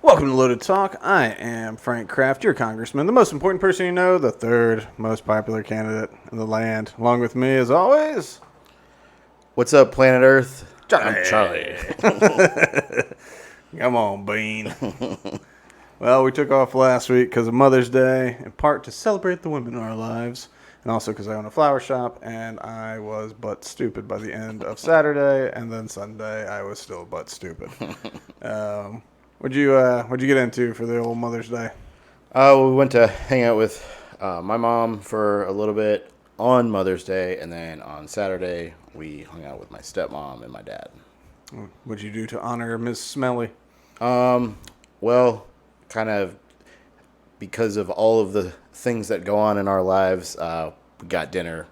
Welcome to Loaded Talk. I am Frank Kraft, your congressman, the most important person you know, the third most popular candidate in the land. Along with me, as always, what's up, planet Earth? Charlie. I'm Charlie. Come on, Bean. Well, we took off last week because of Mother's Day, in part to celebrate the women in our lives, and also because I own a flower shop, and I was butt stupid by the end of Saturday, and then Sunday I was still butt stupid. What'd you get into for the old Mother's Day? We went to hang out with my mom for a little bit on Mother's Day, and then on Saturday we hung out with my stepmom and my dad. What'd you do to honor Miss Smelly? Well, kind of because of all of the things that go on in our lives, we got dinner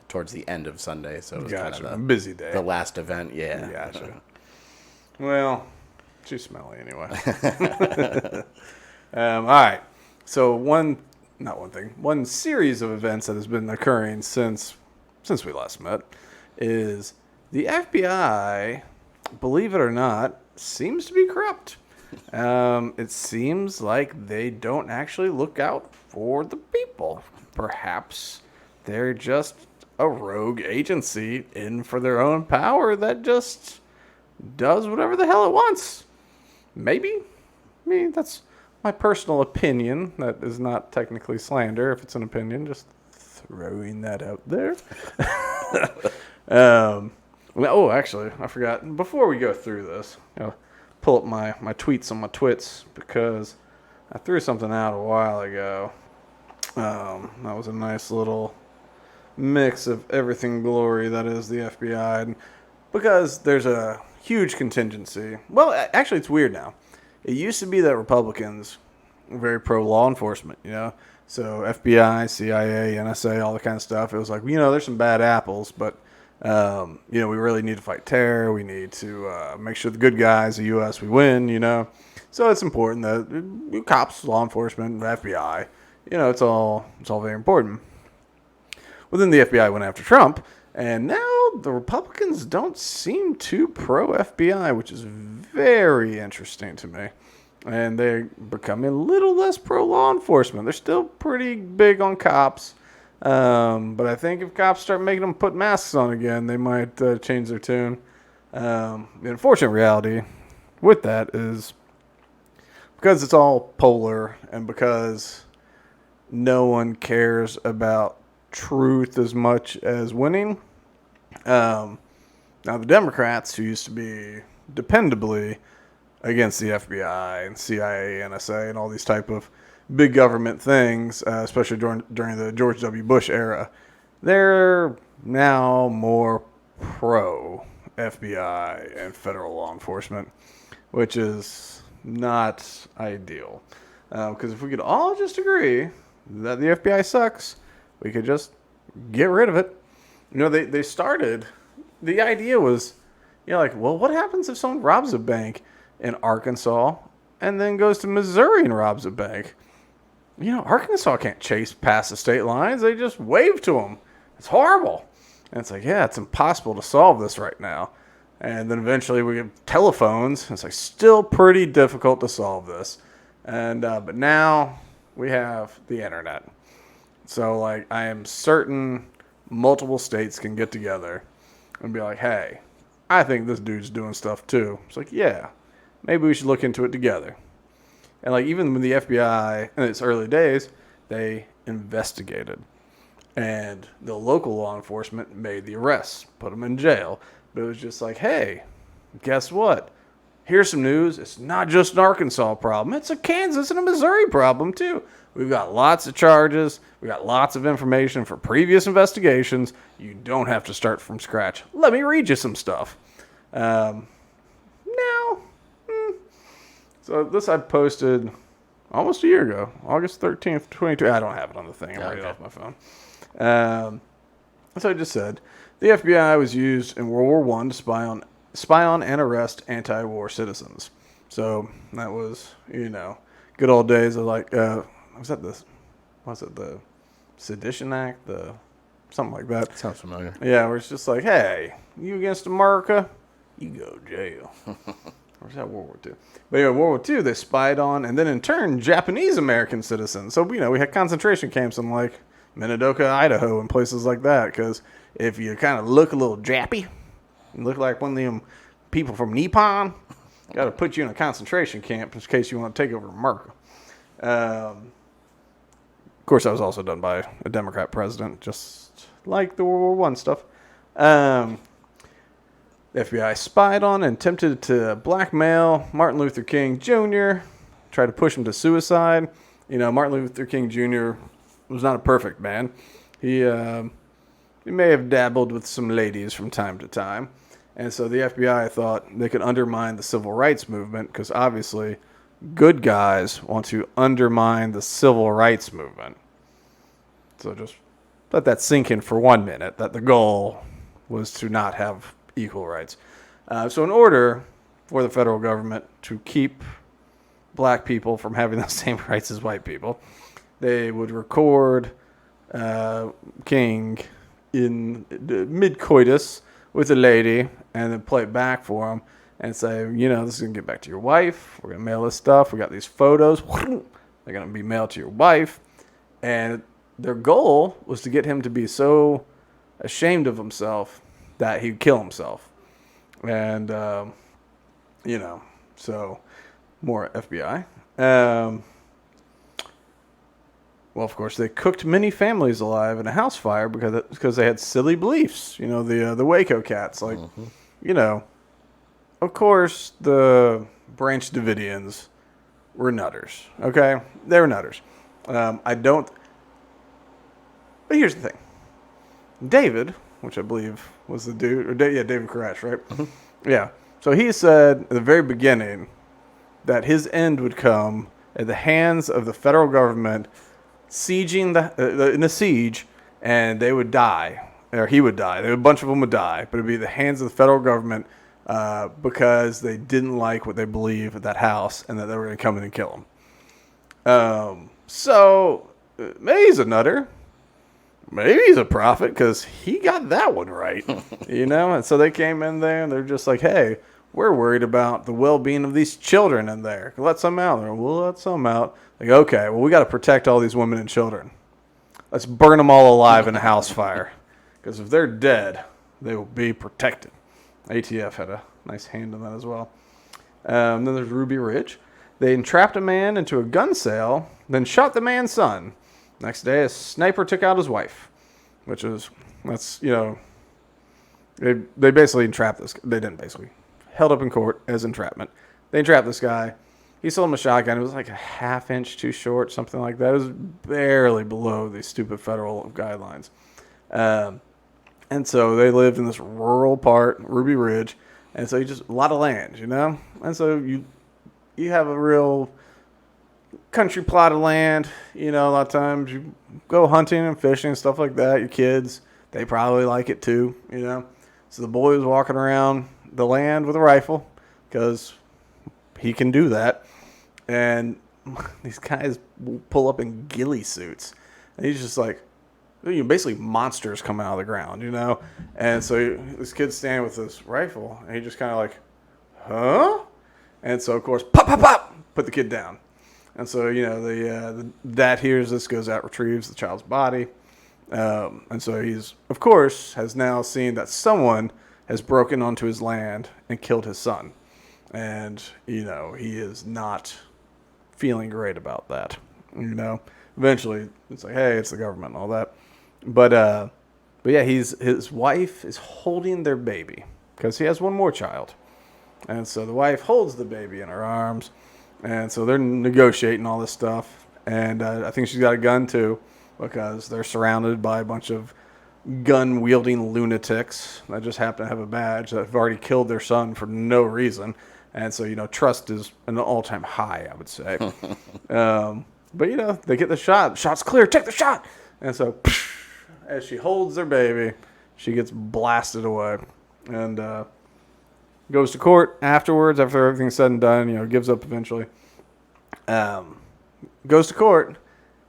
towards the end of Sunday, so it was kind of a busy day. The last event, yeah. Gotcha. Well, she's smelly anyway. All right. So one series of events that has been occurring since we last met is the FBI, believe it or not, seems to be corrupt. It seems like they don't actually look out for the people. Perhaps they're just a rogue agency in for their own power that just does whatever the hell it wants. Maybe. I mean, that's my personal opinion. That is not technically slander. If it's an opinion, just throwing that out there. Actually, I forgot. Before we go through this, pull up my tweets on my twits because I threw something out a while ago. That was a nice little mix of everything glory that is the FBI. And because there's a huge contingency. Well, actually, it's weird now. It used to be that Republicans were very pro-law enforcement, So FBI, CIA, NSA, all that kind of stuff. It was like, there's some bad apples, but, we really need to fight terror. We need to make sure the good guys, the U.S., we win, So it's important that cops, law enforcement, FBI, it's all very important. Well, then the FBI went after Trump. And now the Republicans don't seem too pro-FBI, which is very interesting to me. And they're becoming a little less pro-law enforcement. They're still pretty big on cops. But I think if cops start making them put masks on again, they might change their tune. The unfortunate reality with that is because it's all polar and because no one cares about truth as much as winning. Now the Democrats, who used to be dependably against the FBI and CIA, NSA, and all these type of big government things, especially during the George W. Bush era, they're now more pro FBI and federal law enforcement, which is not ideal. Because if we could all just agree that the FBI sucks, we could just get rid of it. They started, the idea was, what happens if someone robs a bank in Arkansas and then goes to Missouri and robs a bank? Arkansas can't chase past the state lines. They just wave to them. It's horrible. And it's like, it's impossible to solve this right now. And then eventually we get telephones. It's like still pretty difficult to solve this. And but now we have the internet. So, I am certain multiple states can get together and be like, hey, I think this dude's doing stuff too. It's like, yeah, maybe we should look into it together. And, even with the FBI in its early days, they investigated. And the local law enforcement made the arrests, put them in jail. But it was just like, hey, guess what? Here's some news. It's not just an Arkansas problem. It's a Kansas and a Missouri problem, too. We've got lots of charges. We got lots of information for previous investigations. You don't have to start from scratch. Let me read you some stuff. So this I posted almost a year ago, August 13th, 2022. I don't have it on the thing. I'm reading it off my phone. So I just said, the FBI was used in World War I to spy on and arrest anti-war citizens. So that was, good old days of the Sedition Act, something like that. Sounds familiar. Yeah, where it's just like, hey, you against America, you go to jail. Or was that World War II? But anyway, World War II, they spied on, and then in turn, Japanese American citizens. So, we had concentration camps in like Minidoka, Idaho, and places like that. Because if you kind of look a little jappy, you look like one of them people from Nippon, got to put you in a concentration camp in case you want to take over America. Of course, that was also done by a Democrat president, just like the World War I stuff. The FBI spied on and attempted to blackmail Martin Luther King Jr., tried to push him to suicide. Martin Luther King Jr. was not a perfect man. He may have dabbled with some ladies from time to time. And so the FBI thought they could undermine the civil rights movement because obviously good guys want to undermine the civil rights movement. So just let that sink in for 1 minute, that the goal was to not have equal rights. So in order for the federal government to keep black people from having the same rights as white people, they would record King in mid-coitus with a lady and then play it back for him and say, this is going to get back to your wife. We're going to mail this stuff. We got these photos. They're going to be mailed to your wife. And their goal was to get him to be so ashamed of himself that he'd kill himself. And, so more FBI. Well, of course, they cooked many families alive in a house fire because they had silly beliefs. The Waco cats. Like, of course, the Branch Davidians were nutters. Okay? They were nutters. But here's the thing. David, which I believe was the dude, David Koresh, right? Mm-hmm. Yeah. So he said at the very beginning that his end would come at the hands of the federal government sieging in a siege, and they would die, or he would die. A bunch of them would die, but it'd be the hands of the federal government because they didn't like what they believed at that house, and that they were going to come in and kill him. So maybe he's a nutter. Maybe he's a prophet because he got that one right, And so they came in there and they're just like, hey, we're worried about the well-being of these children in there. Let some out. We'll let some out. Like, okay, well, we got to protect all these women and children. Let's burn them all alive in a house fire. Because if they're dead, they will be protected. ATF had a nice hand in that as well. Then there's Ruby Ridge. They entrapped a man into a gun sale, then shot the man's son. Next day, a sniper took out his wife, they basically entrapped this. They didn't basically. Held up in court as entrapment. They entrapped this guy. He sold him a shotgun. It was like a half inch too short, something like that. It was barely below these stupid federal guidelines. And so they lived in this rural part, Ruby Ridge. And so a lot of land, And so you have a real country plot of land, a lot of times you go hunting and fishing and stuff like that. Your kids, they probably like it too, So the boy was walking around the land with a rifle because he can do that. And these guys pull up in ghillie suits. And he's just like, basically monsters coming out of the ground, And so this kid's standing with this rifle and he just kind of like, huh? And so, of course, pop, pop, pop, put the kid down. And so, the dad hears this, goes out, retrieves the child's body. And so he's, of course, has now seen that someone has broken onto his land and killed his son. And, he is not feeling great about that. Eventually it's like, hey, it's the government and all that. But yeah, his wife is holding their baby because he has one more child. And so the wife holds the baby in her arms. And so they're negotiating all this stuff. And I think she's got a gun, too, because they're surrounded by a bunch of gun-wielding lunatics that just happen to have a badge that have already killed their son for no reason. And so, trust is an all-time high, I would say. But, they get the shot. Shot's clear. Take the shot. And so, as she holds their baby, she gets blasted away. And goes to court afterwards, after everything's said and done, gives up eventually. Goes to court,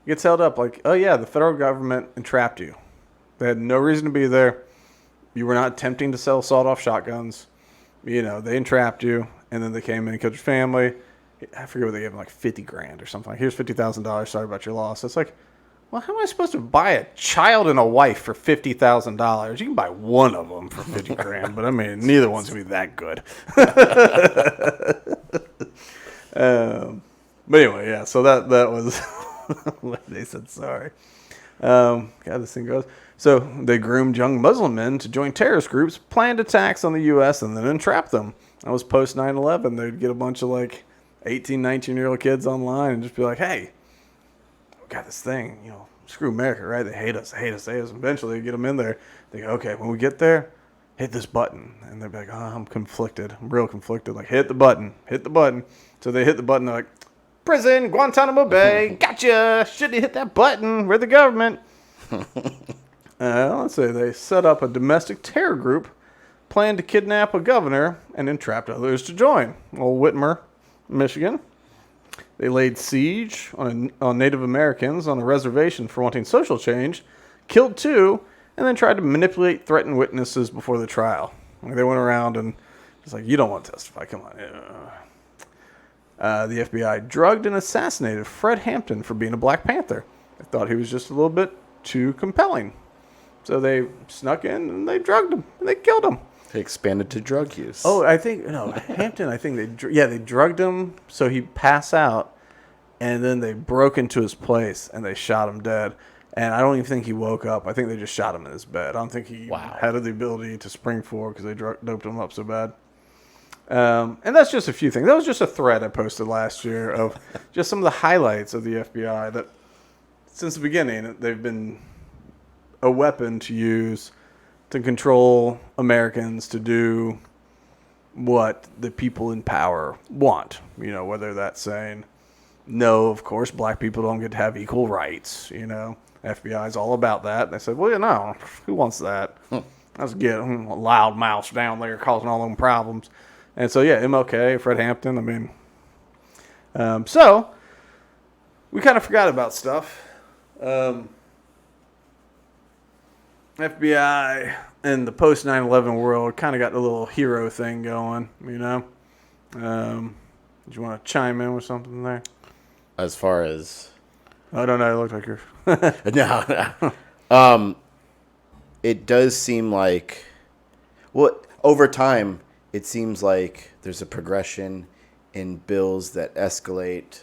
gets held up like, oh yeah, the federal government entrapped you. They had no reason to be there. You were not attempting to sell sawed-off shotguns. They entrapped you, and then they came in and killed your family. I forget what they gave him, like $50,000 or something. Like, here's $50,000. Sorry about your loss. It's like, well, how am I supposed to buy a child and a wife for $50,000? You can buy one of them for $50,000, but I mean, neither one's gonna be that good. But anyway, yeah. So that was they said sorry. God, this thing goes. So they groomed young Muslim men to join terrorist groups, planned attacks on the U.S., and then entrapped them. That was post 9/11. They'd get a bunch of like 18, 19-year-old kids online and just be like, hey, we got this thing, screw America, right? They hate us. Eventually, they get them in there. They go, okay, when we get there, hit this button. And they'd be like, oh, I'm conflicted. I'm real conflicted. Like, hit the button. So they hit the button. They're like, prison, Guantanamo Bay, gotcha. Shouldn't have hit that button. We're the government. Let's say they set up a domestic terror group, planned to kidnap a governor, and entrapped others to join. Old Whitmer, Michigan. They laid siege on Native Americans on a reservation for wanting social change, killed 2, and then tried to manipulate threatened witnesses before the trial. Like, they went around and just like, you don't want to testify, come on. The FBI drugged and assassinated Fred Hampton for being a Black Panther. They thought he was just a little bit too compelling. So they snuck in and they drugged him and they killed him. They expanded to drug use. Oh, Hampton, they drugged him so he'd pass out, and then they broke into his place and they shot him dead. And I don't even think he woke up. I think they just shot him in his bed. I don't think he had the ability to spring forward because they doped him up so bad. And that's just a few things. That was just a thread I posted last year of just some of the highlights of the FBI that since the beginning they've been a weapon to use to control Americans to do what the people in power want. Whether that's saying, no, of course, black people don't get to have equal rights. FBI is all about that. They said, well, no, who wants that? Let's get a loud mouse down there causing all them problems. And so, yeah, MLK, Fred Hampton, I mean. So, we kind of forgot about stuff. FBI and the post 9/11 world kind of got a little hero thing going, Did you want to chime in with something there? As far as... I don't know. It looked like you're... No. It does seem like... Well, over time, it seems like there's a progression in bills that escalate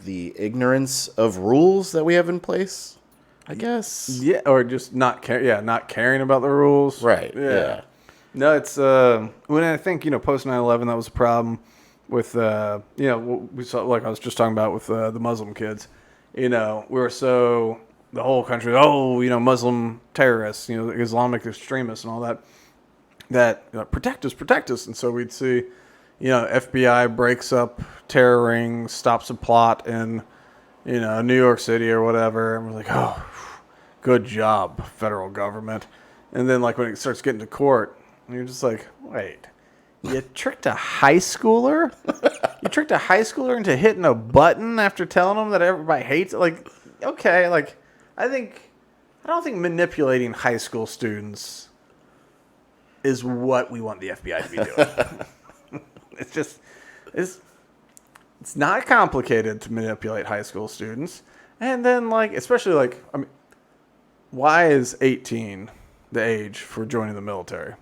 the ignorance of rules that we have in place, I guess. Yeah, or just not caring about the rules. Right. Yeah. No, it's when I think post 9/11 that was a problem with we saw, like I was just talking about with the Muslim kids. We were so the whole country, Muslim terrorists, Islamic extremists and all that protect us, and so we'd see. FBI breaks up terror rings, stops a plot in, New York City or whatever. And we're like, oh, good job, federal government. And then, like, when it starts getting to court, you're just like, wait, you tricked a high schooler? You tricked a high schooler into hitting a button after telling them that everybody hates it? Like, okay, like, I don't think manipulating high school students is what we want the FBI to be doing. It's not complicated to manipulate high school students. And then, especially, why is 18 the age for joining the military?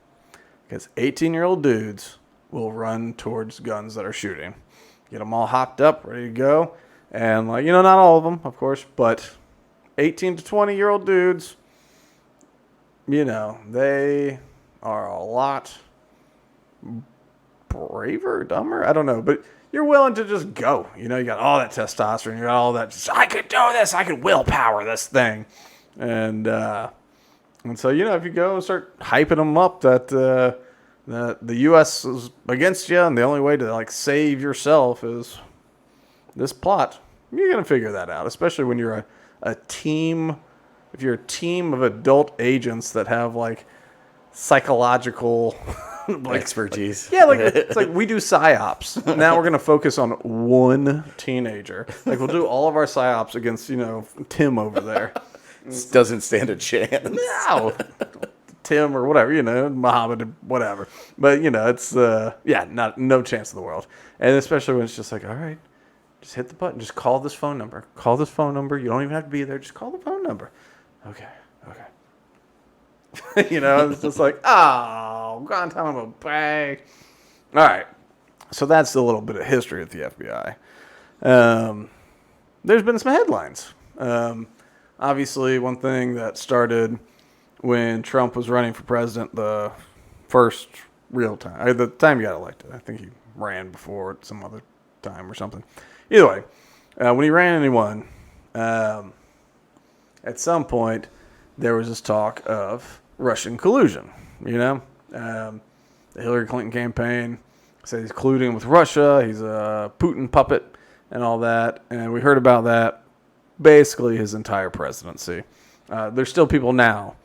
Because 18-year-old dudes will run towards guns that are shooting. Get them all hopped up, ready to go. And, not all of them, of course, but 18 to 20-year-old dudes, they are a lot braver, dumber, I don't know, but you're willing to just go. You got all that testosterone, you got all that, I could do this, I could willpower this thing. And so, if you go and start hyping them up that the U.S. is against you and the only way to, save yourself is this plot, you're going to figure that out, especially when you're a team. If you're a team of adult agents that have, psychological... expertise. It's like we do psyops. Now we're going to focus on one teenager. We'll do all of our psyops against, Tim over there. Doesn't stand a chance. No. Tim or whatever, Muhammad or whatever. But, it's, no chance in the world. And especially when it's just like, all right, just hit the button. Just call this phone number. Call this phone number. You don't even have to be there. Just call the phone number. Okay. It's just like, oh, Guantanamo Bay. All right. So that's a little bit of history at the FBI. There's been some headlines. Obviously, one thing that started when Trump was running for president, the first real time, the time he got elected. I think he ran before at some other time or something. Either way, when he ran and he won, at some point, there was this talk of Russian collusion, the Hillary Clinton campaign said he's colluding with Russia, he's a Putin puppet and all that, and we heard about that basically his entire presidency. There's still people now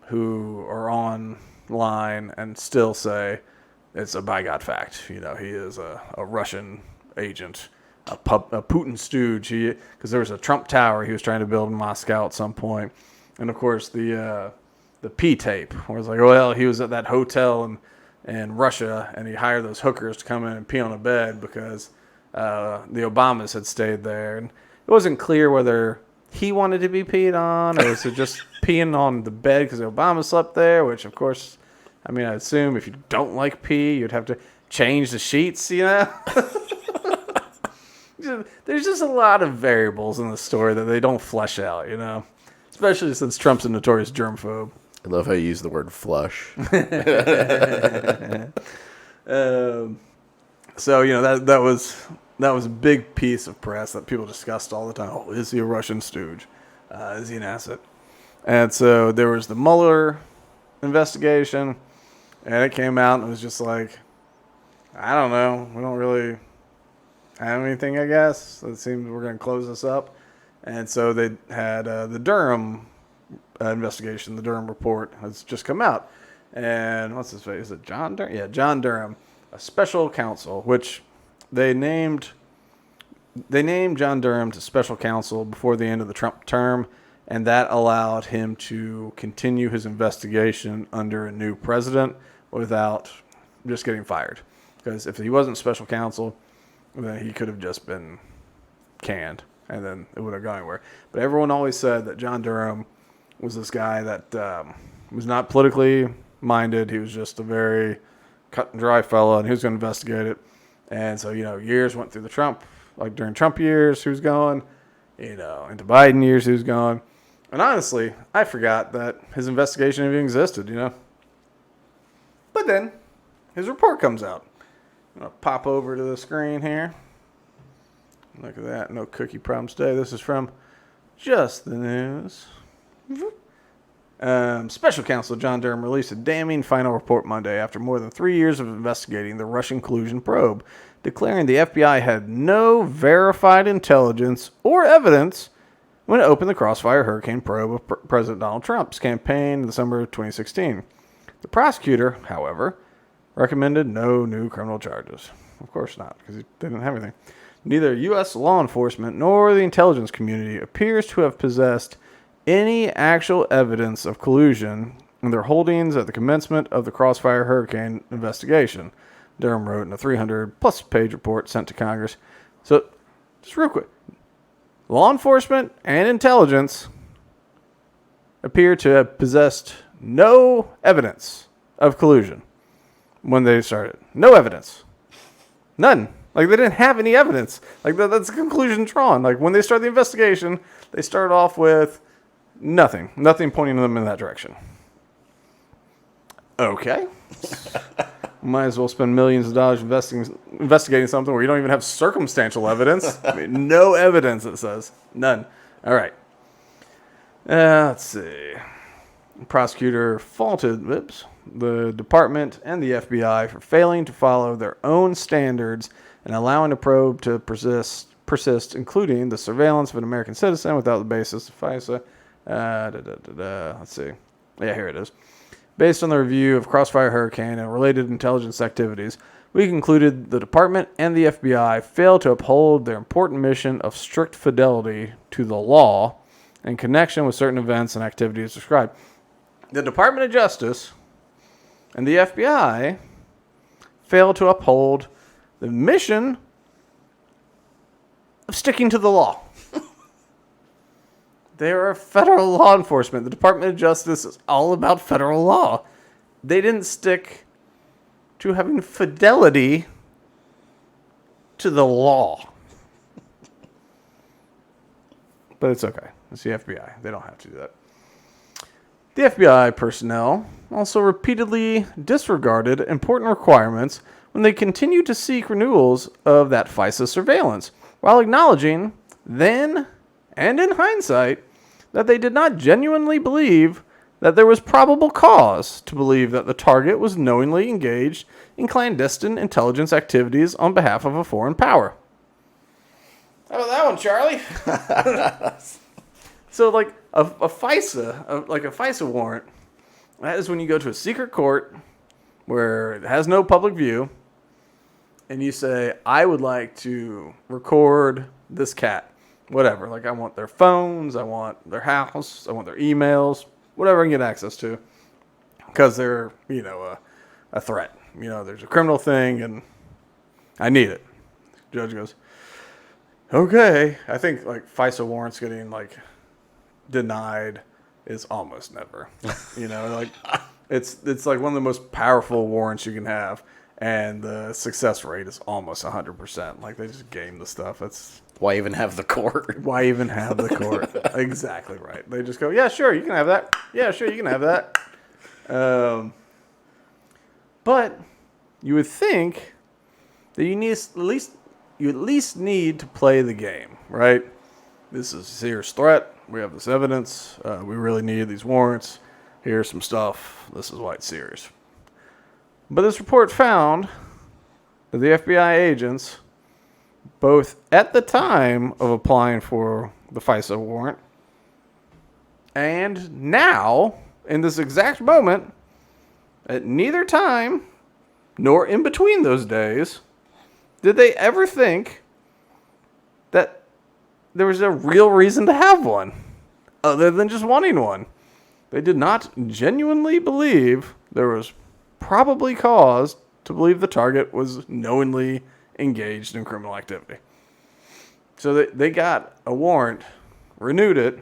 who are online and still say it's a by God fact. He is a Russian agent, a Putin stooge. Because there was a Trump Tower he was trying to build in Moscow at some point, and of course the P tape where it's like, well, he was at that hotel in Russia and he hired those hookers to come in and pee on a bed because the Obamas had stayed there, and it wasn't clear whether he wanted to be peed on or was it just peeing on the bed because the Obama slept there, which of course, I assume if you don't like pee, you'd have to change the sheets, There's just a lot of variables in the story that they don't flesh out, especially since Trump's a notorious germphobe. I love how you use the word flush. So that was a big piece of press that people discussed all the time. Oh, is he a Russian stooge? Is he an asset? And so there was the Mueller investigation, and it came out and it was just like, I don't know. We don't really have anything, I guess. It seems we're going to close this up. And so they had the Durham investigation, the Durham Report, has just come out. And what's his face? Is it John Durham? Yeah, John Durham, a special counsel, which they named John Durham to special counsel before the end of the Trump term, and that allowed him to continue his investigation under a new president without just getting fired. Because if he wasn't special counsel, then he could have just been canned, and then it would have gone anywhere. But everyone always said that John Durham was this guy that was not politically minded. He was just a very cut and dry fella, and he was going to investigate it. And so, years went through during Trump years, he was going, into Biden years, he was going. And honestly, I forgot that his investigation even existed, But then his report comes out. I'm going to pop over to the screen here. Look at that. No cookie problems today. This is from Just the News. Special counsel John Durham released a damning final report Monday after more than 3 years of investigating the Russian collusion probe, declaring the FBI had no verified intelligence or evidence when it opened the Crossfire Hurricane probe of President Donald Trump's campaign in December of 2016. The prosecutor, however, recommended no new criminal charges. Of course not, because he didn't have anything. Neither U.S. law enforcement nor the intelligence community appears to have possessed any actual evidence of collusion in their holdings at the commencement of the Crossfire Hurricane investigation, Durham wrote in a 300-plus page report sent to Congress. So, just real quick, law enforcement and intelligence appear to have possessed no evidence of collusion when they started. No evidence. None. They didn't have any evidence. That's a conclusion drawn. When they start the investigation, they start off with nothing pointing them in that direction. Okay. Might as well spend millions of dollars investigating something where you don't even have circumstantial evidence. No evidence, it says. None. All right. Let's see. The prosecutor faulted the department and the FBI for failing to follow their own standards and allowing the probe to persist, including the surveillance of an American citizen without the basis of FISA. Let's see. Yeah, here it is. Based on the review of Crossfire Hurricane and related intelligence activities, we concluded the department and the FBI failed to uphold their important mission of strict fidelity to the law in connection with certain events and activities described. the Department of Justice and the FBI failed to uphold the mission of sticking to the law. They are federal law enforcement. The Department of Justice is all about federal law. They didn't stick to having fidelity to the law. But it's okay. It's the FBI. They don't have to do that. The FBI personnel also repeatedly disregarded important requirements when they continued to seek renewals of that FISA surveillance, while acknowledging, then and in hindsight, that they did not genuinely believe that there was probable cause to believe that the target was knowingly engaged in clandestine intelligence activities on behalf of a foreign power. How about that one, Charlie? So, like, a FISA warrant, that is when you go to a secret court where it has no public view, and you say, I would like to record this cat. Whatever. Like, I want their phones, I want their house, I want their emails, whatever I can get access to. Because they're, a threat. There's a criminal thing, and I need it. The judge goes, okay. I think, FISA warrants getting, denied is almost never. It's like one of the most powerful warrants you can have. And the success rate is almost 100%. Like, they just game the stuff. That's why even have the court? Why even have the court? Exactly right. They just go, yeah, sure, you can have that. Yeah, sure, you can have that. But you would think that you at least need to play the game, right? This is a serious threat. We have this evidence. We really need these warrants. Here's some stuff. This is why it's serious. But this report found that the FBI agents, both at the time of applying for the FISA warrant and now, in this exact moment, at neither time nor in between those days, did they ever think that there was a real reason to have one other than just wanting one. They did not genuinely believe there was probably cause to believe the target was knowingly engaged in criminal activity. So they got a warrant, renewed it,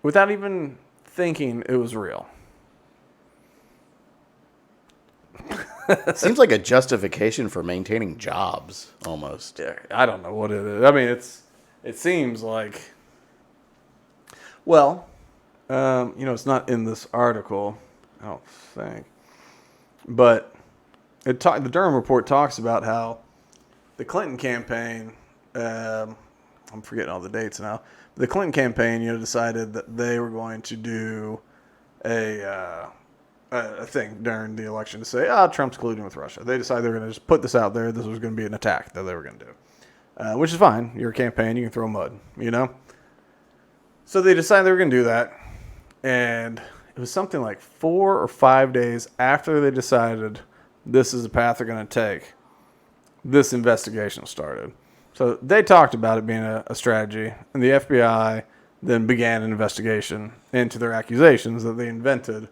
without even thinking it was real. Seems like a justification for maintaining jobs, almost. Yeah, I don't know what it is. I mean, it seems like... Well... it's not in this article, I don't think. But the Durham Report talks about how the Clinton campaign, I'm forgetting all the dates now, the Clinton campaign, decided that they were going to do a thing during the election to say, Trump's colluding with Russia. They decided they were going to just put this out there. This was going to be an attack that they were going to do, which is fine. You're a campaign. You can throw mud, So they decided they were going to do that. And it was something like 4 or 5 days after they decided this is the path they're going to take, this investigation started. So they talked about it being a strategy, and the FBI then began an investigation into their accusations that they invented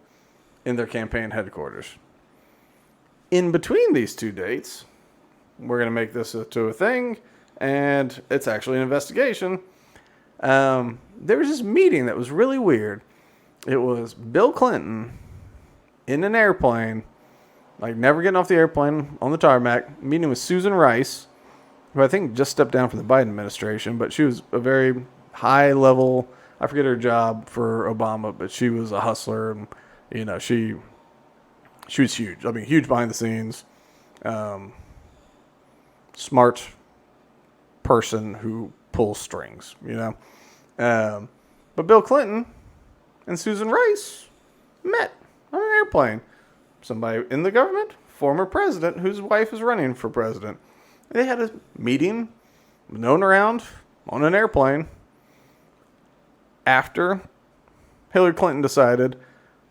in their campaign headquarters. In between these two dates, we're going to make this to a thing, and it's actually an investigation. There was this meeting that was really weird. It was Bill Clinton in an airplane, never getting off the airplane on the tarmac, meeting with Susan Rice, who I think just stepped down from the Biden administration, but she was a very high level, I forget her job for Obama, but she was a hustler, and, she was huge. I mean, huge behind the scenes, smart person who pulls strings, But Bill Clinton and Susan Rice met on an airplane. Somebody in the government, former president, whose wife is running for president. They had a meeting, known around on an airplane, after Hillary Clinton decided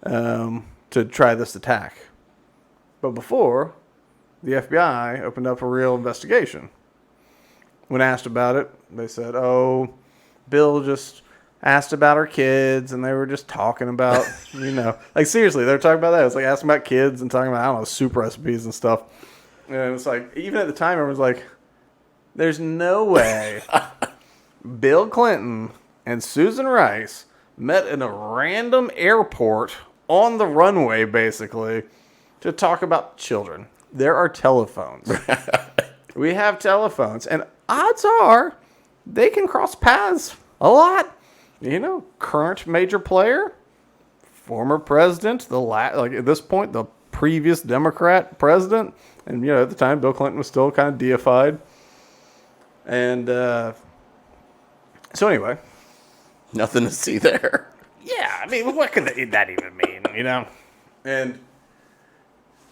to try this attack. But before, the FBI opened up a real investigation. When asked about it, they said, Bill just asked about our kids, and they were just talking about, like seriously, they were talking about that. It's like asking about kids and talking about, I don't know, soup recipes and stuff. And it's like, even at the time, everyone's like, there's no way Bill Clinton and Susan Rice met in a random airport on the runway, basically, to talk about children. There are telephones. We have telephones, and odds are they can cross paths a lot. Current major player, former president, like at this point, the previous Democrat president, and at the time, Bill Clinton was still kind of deified. And so anyway, Nothing to see there. yeah, I mean, what could that even mean? And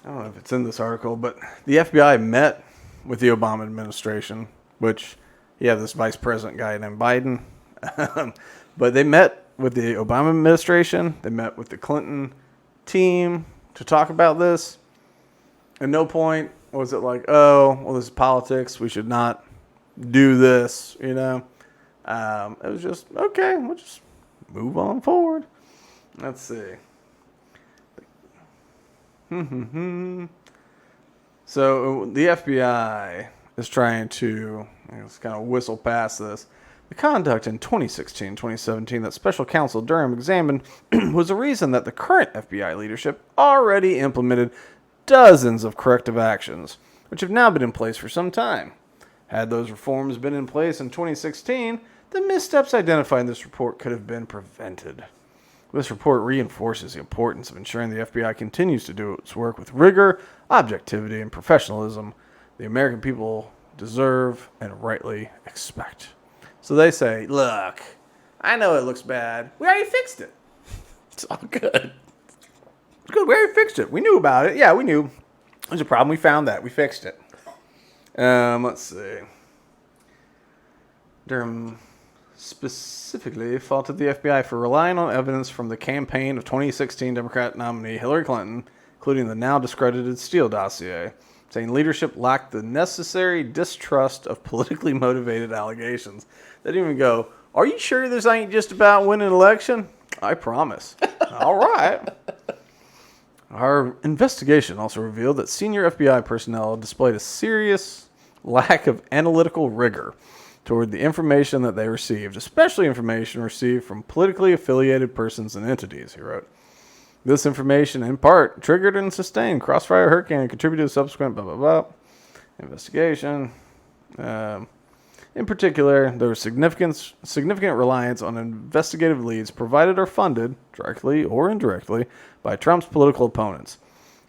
I don't know if it's in this article, but the FBI met with the Obama administration, which this vice president guy named Biden. But they met with the Obama administration. They met with the Clinton team to talk about this. At no point was it like, oh, well, this is politics. We should not do this, It was just, okay, we'll just move on forward. Let's see. So the FBI is trying to kind of whistle past this. The conduct in 2016-2017 that Special Counsel Durham examined was a reason that the current FBI leadership already implemented dozens of corrective actions, which have now been in place for some time. Had those reforms been in place in 2016, the missteps identified in this report could have been prevented. This report reinforces the importance of ensuring the FBI continues to do its work with rigor, objectivity, and professionalism the American people deserve and rightly expect. So they say, look, I know it looks bad. We already fixed it. It's all good. It's good. We already fixed it. We knew about it. Yeah, we knew. There's a problem. We found that. We fixed it. Let's see. Durham specifically faulted the FBI for relying on evidence from the campaign of 2016 Democrat nominee Hillary Clinton, including the now discredited Steele dossier, saying leadership lacked the necessary distrust of politically motivated allegations. They didn't even go, are you sure this ain't just about winning an election? I promise. All right. Our investigation also revealed that senior FBI personnel displayed a serious lack of analytical rigor toward the information that they received, especially information received from politically affiliated persons and entities, he wrote. This information, in part, triggered and sustained Crossfire Hurricane and contributed to subsequent investigation. In particular, there was significant reliance on investigative leads provided or funded, directly or indirectly, by Trump's political opponents.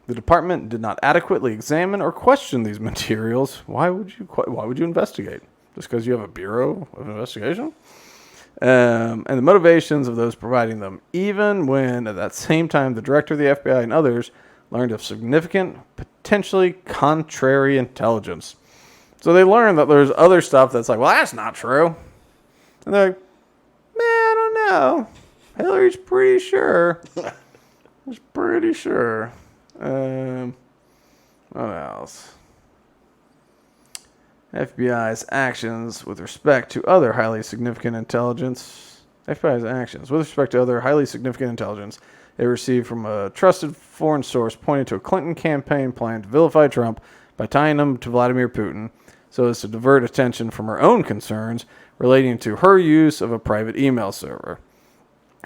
The department did not adequately examine or question these materials. Why would you investigate? Just because you have a Bureau of Investigation? And the motivations of those providing them, even when at that same time the director of the FBI and others learned of significant, potentially contrary intelligence. So they learned that there's other stuff that's like, well, that's not true. And they're like, man, I don't know. Hillary's pretty sure. She's pretty sure. What else? FBI's actions with respect to other highly significant intelligence. FBI's actions with respect to other highly significant intelligence they received from a trusted foreign source pointed to a Clinton campaign plan to vilify Trump by tying him to Vladimir Putin so as to divert attention from her own concerns relating to her use of a private email server.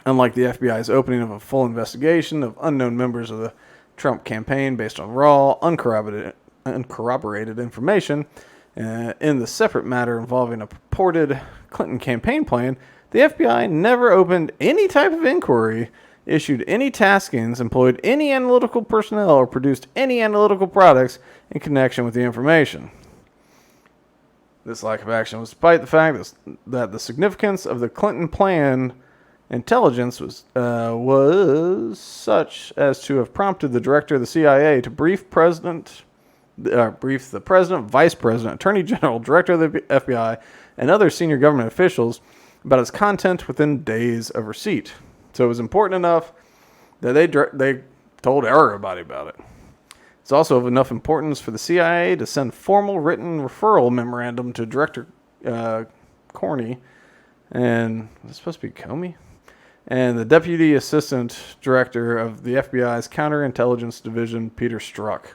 Unlike the FBI's opening of a full investigation of unknown members of the Trump campaign based on raw, uncorroborated information, in the separate matter involving a purported Clinton campaign plan, the FBI never opened any type of inquiry, issued any taskings, employed any analytical personnel, or produced any analytical products in connection with the information. This lack of action was despite the fact that the significance of the Clinton plan intelligence was such as to have prompted the director of the CIA to brief the president, vice president, attorney general, director of the FBI, and other senior government officials about its content within days of receipt. So it was important enough that they told everybody about it. It's also of enough importance for the CIA to send formal written referral memorandum to Director Corney and it's supposed to be Comey, and the Deputy Assistant Director of the FBI's Counterintelligence Division, Peter Strzok,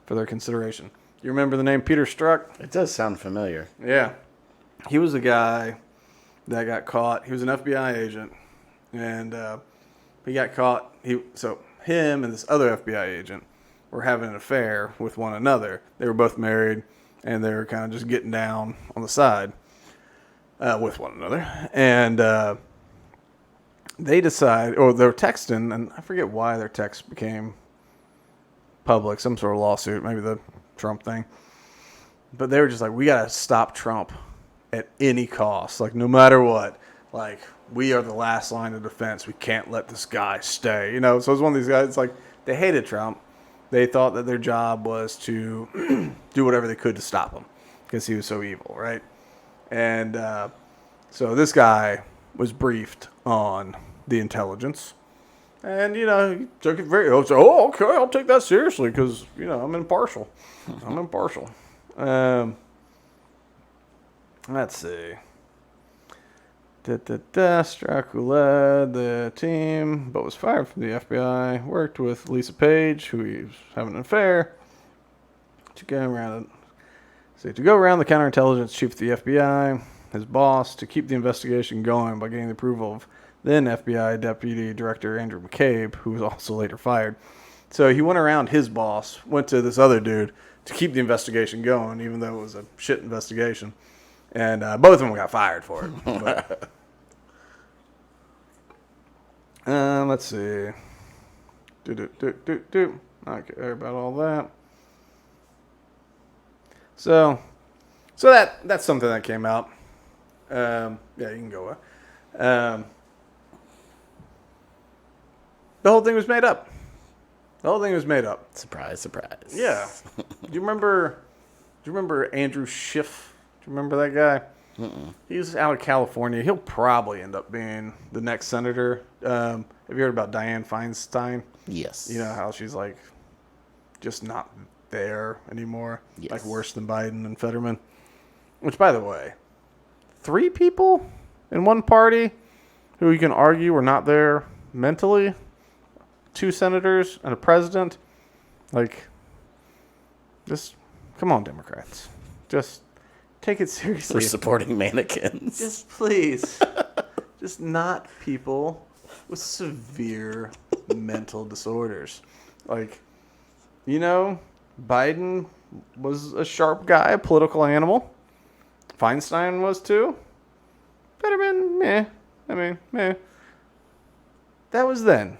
for their consideration. You remember the name Peter Strzok? It does sound familiar. Yeah. He was the guy that got caught. He was an FBI agent, and he got caught. So him and this other FBI agent were having an affair with one another. They were both married, and they were kind of just getting down on the side with one another. And they decide, or they're texting, and I forget why their text became public, some sort of lawsuit, maybe the Trump thing. But they were just like, we got to stop Trump at any cost, like no matter what. Like, we are the last line of defense. We can't let this guy stay. So it's one of these guys, it's like, they hated Trump. They thought that their job was to do whatever they could to stop him because he was so evil, right? And so this guy was briefed on the intelligence. And, he took it very, okay, I'll take that seriously because, I'm impartial. I'm impartial. Let's see. Strzok, who led the team, but was fired from the FBI, worked with Lisa Page, who he was having an affair, to go around the counterintelligence chief of the FBI, his boss, to keep the investigation going by getting the approval of then FBI Deputy Director Andrew McCabe, who was also later fired. So he went around his boss, went to this other dude to keep the investigation going, even though it was a shit investigation. And both of them got fired for it. But, let's see. Not care about all that. So that's something that came out. Yeah, you can go. The whole thing was made up. Surprise, surprise. Yeah. Do you remember Andrew Schiff? Do you remember that guy? Mm-mm. He's out of California. He'll probably end up being the next senator. Have you heard about Dianne Feinstein? Yes. You know how she's like just not there anymore? Yes. Like worse than Biden and Fetterman. Which, by the way, 3 people in one party who you can argue were not there mentally. 2 senators and a president. Like, just come on, Democrats. Just take it seriously. We're supporting mannequins. Just please. Just not people with severe mental disorders. Like, Biden was a sharp guy, a political animal. Feinstein was too. Fetterman, meh. I mean, meh. That was then.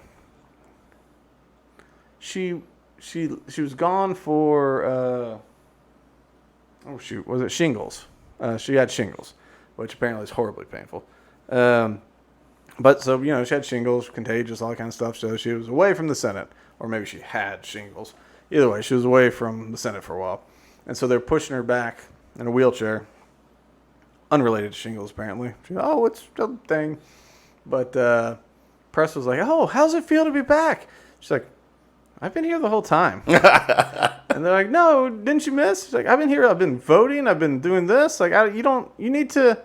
She was gone for was it shingles? She had shingles, which apparently is horribly painful. But so she had shingles, contagious, all that kind of stuff. So she was away from the Senate, or maybe she had shingles. Either way, she was away from the Senate for a while, and so they're pushing her back in a wheelchair, unrelated to shingles apparently. She's it's a thing, but press was like, how's it feel to be back? She's like, I've been here the whole time. And they're like, no, didn't you miss? She's like, I've been here. I've been voting. I've been doing this. Like, you need to,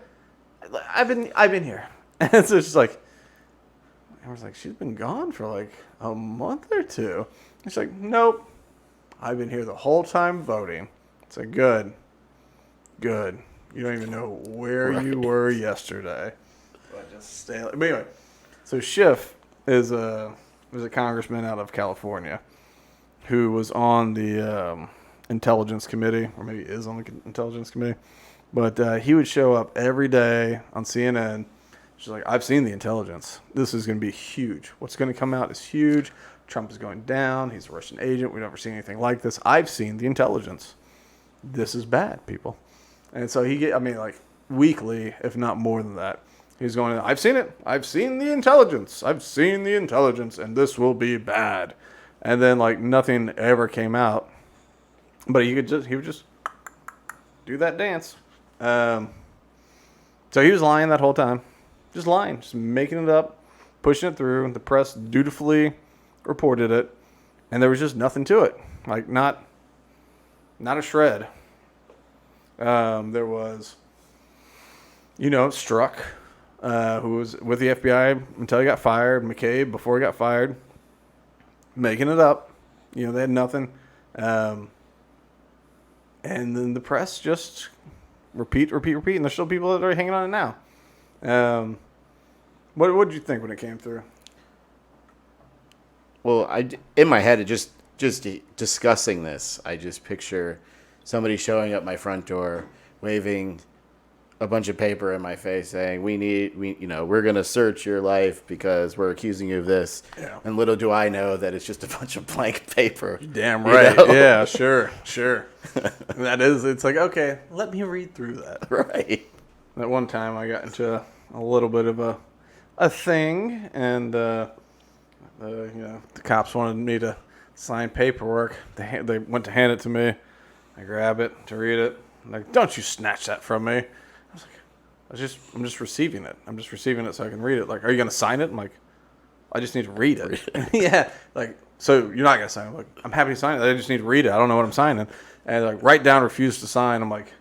I've been here. And so she's like, I was like, she's been gone for like a month or 2. And she's like, nope, I've been here the whole time voting. It's like, good. You don't even know where you were yesterday. But just stay. But anyway, so Schiff is a congressman out of California who was on the intelligence committee, or maybe is on the intelligence committee. But he would show up every day on CNN. She's like, I've seen the intelligence. This is going to be huge. What's going to come out is huge. Trump is going down. He's a Russian agent. We've never seen anything like this. I've seen the intelligence. This is bad, people. And so weekly, if not more than that, he's going, I've seen it. I've seen the intelligence. And this will be bad. And then nothing ever came out. But he would just do that dance. So he was lying that whole time. Just lying. Just making it up. Pushing it through. The press dutifully reported it. And there was just nothing to it. Not a shred. There was, Strzok who was with the FBI until he got fired, McCabe before he got fired, making it up. They had nothing. And then the press just repeat, and there's still people that are hanging on it now. What did you think when it came through? Well, in my head, it just discussing this, I just picture somebody showing up my front door, waving a bunch of paper in my face, saying, we're going to search your life because we're accusing you of this. Yeah. And little do I know that it's just a bunch of blank paper. Damn right. Yeah, sure. It's like, okay, let me read through that. Right. That one time I got into a little bit of a thing, and the cops wanted me to sign paperwork. They went to hand it to me. I grab it to read it. I'm like, don't you snatch that from me. I was like, I'm just receiving it. I'm just receiving it so I can read it. Like, are you going to sign it? I'm like, I just need to read it. Yeah. Like, so you're not going to sign it? I'm like, I'm happy to sign it. I just need to read it. I don't know what I'm signing. And like, write down refuse to sign. I'm like,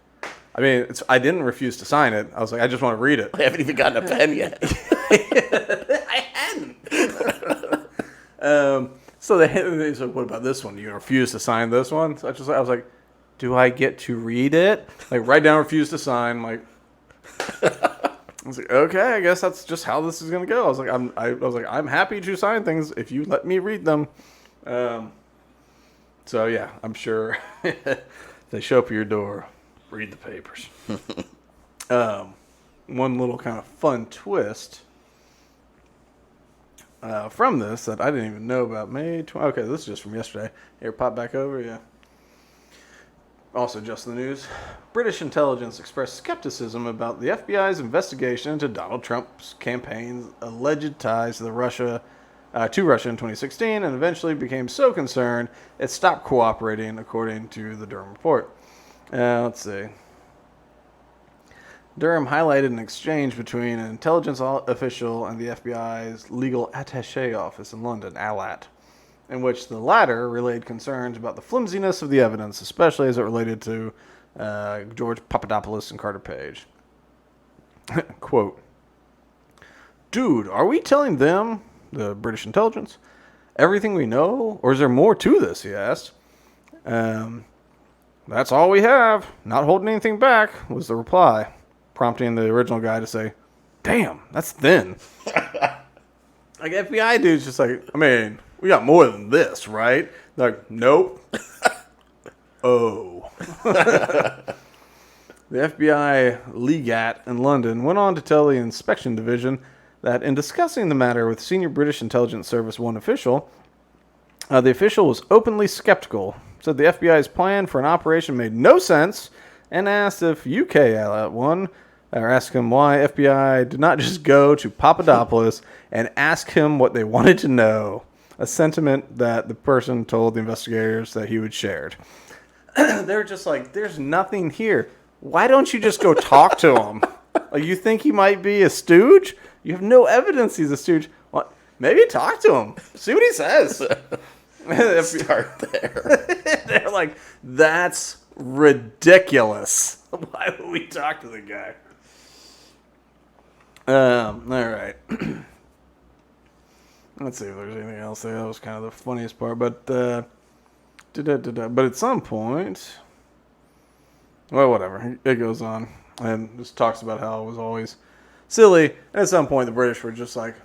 I didn't refuse to sign it. I was like, I just want to read it. I haven't even gotten a pen yet. I hadn't. So they said, what about this one? You refuse to sign this one? So I was like, do I get to read it? Like, write down refuse to sign. Like, I was like, okay, I guess that's just how this is gonna go. I was like, I'm happy to sign things if you let me read them. So yeah, I'm sure if they show up at your door, read the papers. One little kind of fun twist from this that I didn't even know about. Okay, this is just from yesterday. Here, pop back over, yeah. Also just in the news, British intelligence expressed skepticism about the FBI's investigation into Donald Trump's campaign's alleged ties to Russia in 2016, and eventually became so concerned it stopped cooperating, according to the Durham Report. Let's see. Durham highlighted an exchange between an intelligence official and the FBI's legal attaché office in London, ALAT, in which the latter relayed concerns about the flimsiness of the evidence, especially as it related to George Papadopoulos and Carter Page. Quote, dude, are we telling them, the British intelligence, everything we know? Or is there more to this, he asked. That's all we have. Not holding anything back, was the reply, prompting the original guy to say, damn, that's thin. Like, FBI dude's just like, we got more than this, right? Like, nope. Oh. The FBI legat in London went on to tell the inspection division that in discussing the matter with senior British Intelligence Service one official, the official was openly skeptical, said the FBI's plan for an operation made no sense, and asked if asked him why FBI did not just go to Papadopoulos and ask him what they wanted to know, a sentiment that the person told the investigators that he would shared. They're just like, there's nothing here. Why don't you just go talk to him? Like, you think he might be a stooge? You have no evidence he's a stooge. Well, maybe talk to him. See what he says. Start there. They're like, that's ridiculous. Why would we talk to the guy? All right. Let's see if there's anything else there. That was kind of the funniest part. But at some point, well, whatever. It goes on and just talks about how it was always silly. And at some point, the British were just like,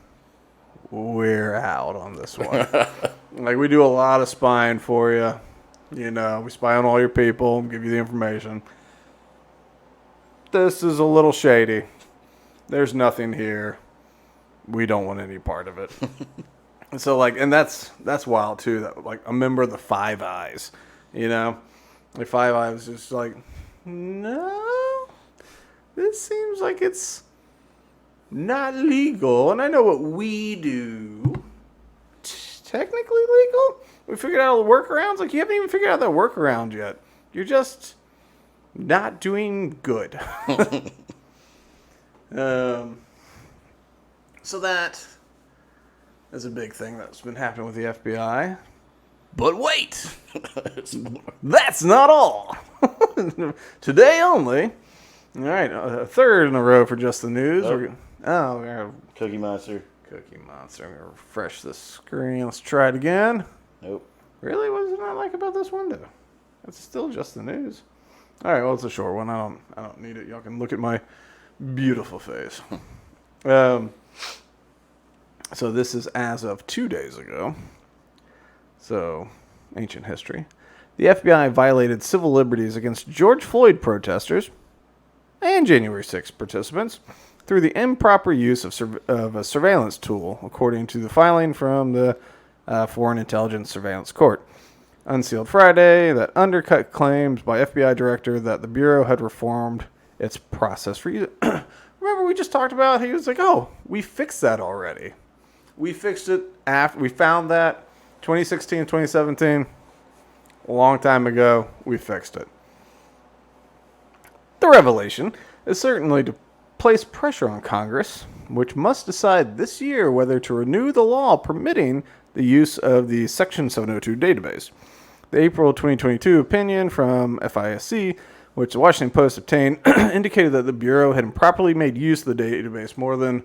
we're out on this one. Like, we do a lot of spying for you. We spy on all your people, give you the information. This is a little shady. There's nothing here. We don't want any part of it. So, like, and that's wild too. That, like, a member of the Five Eyes, like Five Eyes is just like, no, this seems like it's not legal. And I know what we do, technically legal. We figured out all the workarounds. Like, you haven't even figured out that workaround yet. You're just not doing good. So that is a big thing that's been happening with the FBI. But wait! That's not all! Today only. All right, a third in a row for just the news. Oh, we're gonna Cookie Monster. Cookie Monster. I'm gonna refresh this screen. Let's try it again. Nope. Really? What did I like about this window? It's still just the news. All right. Well, it's a short one. I don't need it. Y'all can look at my beautiful face. So this is as of 2 days ago. So, ancient history. The FBI violated civil liberties against George Floyd protesters and January 6 participants through the improper use of a surveillance tool, according to the filing from the Foreign Intelligence Surveillance Court. Unsealed Friday, that undercut claims by FBI director that the Bureau had reformed its process for use. Remember we just talked about, he was like, oh, we fixed that already. We fixed it after, we found that 2016, 2017, a long time ago, we fixed it. The revelation is certainly to place pressure on Congress, which must decide this year whether to renew the law permitting the use of the Section 702 database. The April 2022 opinion from FISC, which the Washington Post obtained, indicated that the Bureau had improperly made use of the database more than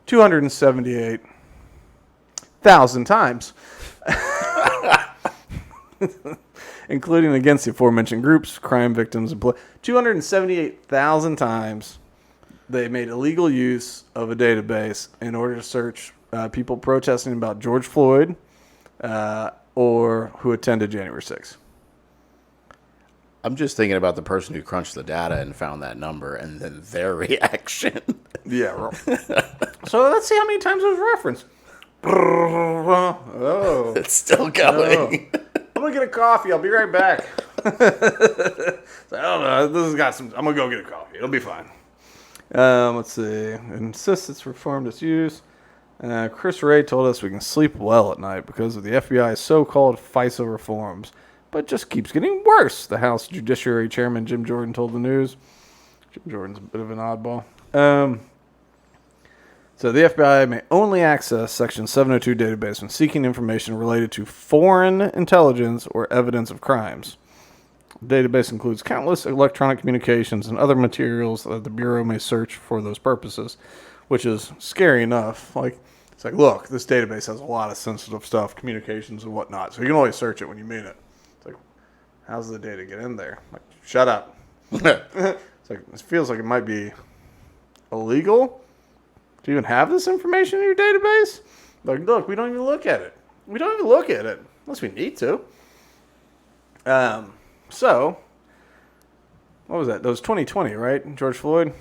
278,000 times, including against the aforementioned groups, crime victims, and 278,000 times they made illegal use of a database in order to search people protesting about George Floyd or who attended January 6th. I'm just thinking about the person who crunched the data and found that number and then their reaction. Yeah. Well. So let's see how many times it was referenced. Oh. It's still going. Oh. I'm going to get a coffee. I'll be right back. So, I don't know. This has got some. I'm going to go get a coffee. It'll be fine. Let's see. Insists it's reformed its use. Chris Wray told us we can sleep well at night because of the FBI's so-called FISA reforms, but just keeps getting worse, the House Judiciary Chairman Jim Jordan told the news. Jim Jordan's a bit of an oddball. So the FBI may only access Section 702 database when seeking information related to foreign intelligence or evidence of crimes. The database includes countless electronic communications and other materials that the Bureau may search for those purposes, which is scary enough. It's like, look, this database has a lot of sensitive stuff, communications and whatnot, so you can only search it when you mean it. It's like, how's the data get in there? Like, shut up. It's like, it feels like it might be illegal to even have this information in your database. Like, look, we don't even look at it. We don't even look at it unless we need to. So, what was that? That was 2020, right? George Floyd?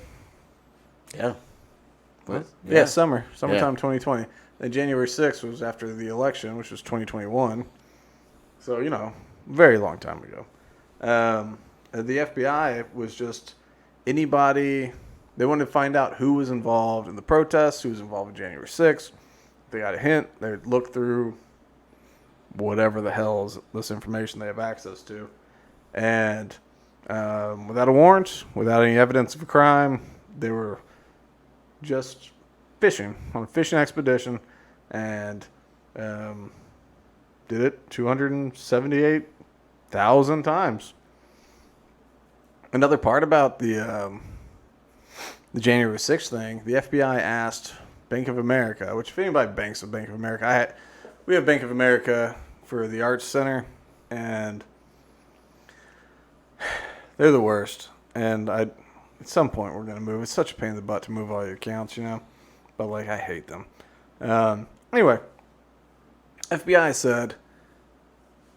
Yeah. What? Yeah, summertime 2020. Then January 6th was after the election, which was 2021. So, very long time ago. The FBI was just anybody. They wanted to find out who was involved in the protests, who was involved in January 6th. They got a hint. They would look through whatever the hell is this information they have access to. And without a warrant, without any evidence of a crime, they were just fishing on a fishing expedition and did it 278,000 times. Another part about the January 6th thing, the FBI asked Bank of America, which if anybody banks with Bank of America, we have Bank of America for the Arts Center, and they're the worst. And at some point we're going to move. It's such a pain in the butt to move all your accounts, but I hate them. Anyway, FBI said,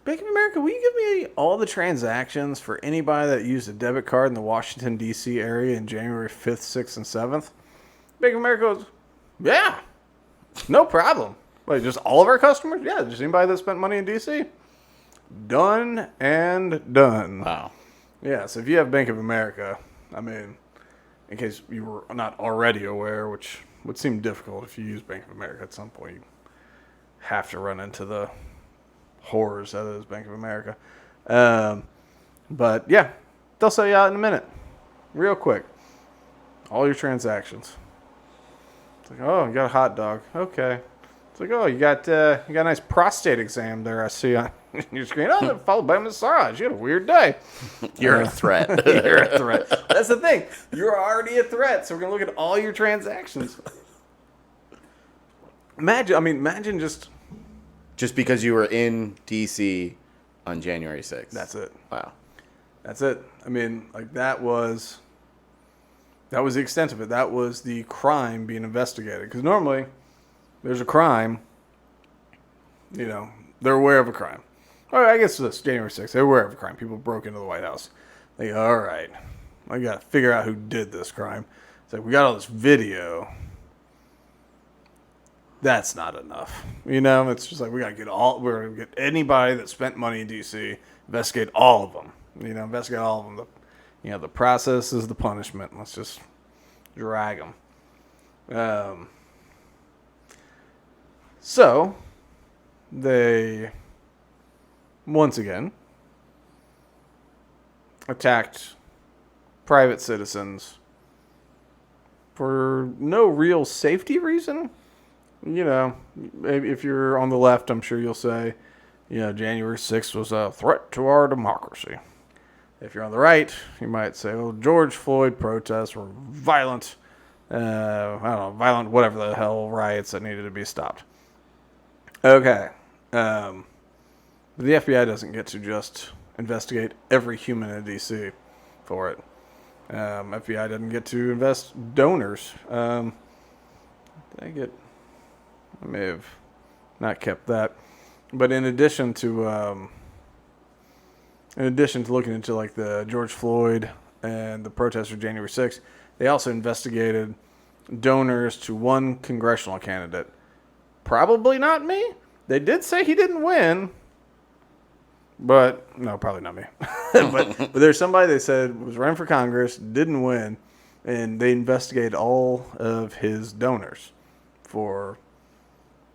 Bank of America, will you give me all the transactions for anybody that used a debit card in the Washington, D.C. area in January 5th, 6th, and 7th? Bank of America goes, yeah, no problem. Wait, just all of our customers? Yeah, just anybody that spent money in D.C.? Done and done. Wow. Yeah, so if you have Bank of America, in case you were not already aware, which would seem difficult if you use Bank of America at some point, you have to run into the horrors that is Bank of America. But yeah, they'll sell you out in a minute. Real quick. All your transactions. It's like, oh, you got a hot dog. Okay. It's like, oh, you got a nice prostate exam there I see on your screen. Oh, followed by a massage. You had a weird day. You're a threat. You're a threat. That's the thing. You're already a threat, so we're going to look at all your transactions. imagine just because you were in D.C. on January 6th. that's it. Wow. That's it. I mean, like that was the extent of it. That was the crime being investigated. Because normally, there's a crime. You know, they're aware of a crime. Or I guess this January 6th, they're aware of a crime. People broke into the White House. They go, all right, I got to figure out who did this crime. It's like, we got all this video. That's not enough. You know, it's just like, we're going to get anybody that spent money in D.C., investigate all of them. You know, investigate all of them. The process is the punishment. Let's just drag them. So, they, once again, attacked private citizens for no real safety reason. You know, maybe if you're on the left, I'm sure you'll say, January 6th was a threat to our democracy. If you're on the right, you might say, well, George Floyd protests were violent, violent, whatever the hell, riots that needed to be stopped. Okay. But the FBI doesn't get to just investigate every human in D.C. for it. FBI doesn't get to invest donors. I may have not kept that. But in addition to looking into like the George Floyd and the protests for January 6th, they also investigated donors to one congressional candidate. Probably not me. They did say he didn't win. But, no, probably not me. but there's somebody they said was running for Congress, didn't win, and they investigated all of his donors for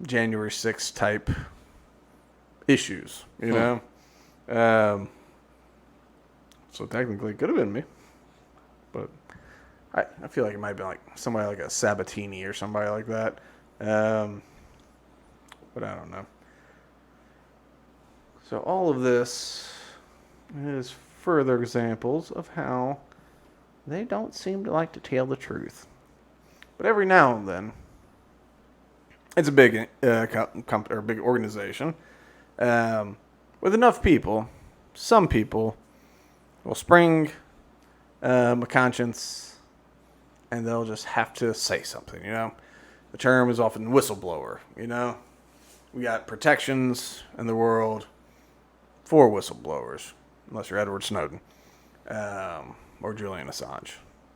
January 6th type issues, you know? So technically it could have been me. But I feel like it might have been like somebody like a Sabatini or somebody like that. But I don't know. So all of this is further examples of how they don't seem to like to tell the truth. But every now and then, it's a big company or big organization with enough people. Some people will spring a conscience, and they'll just have to say something. You know, the term is often whistleblower. You know, we got protections in the world for whistleblowers, unless you're Edward Snowden or Julian Assange.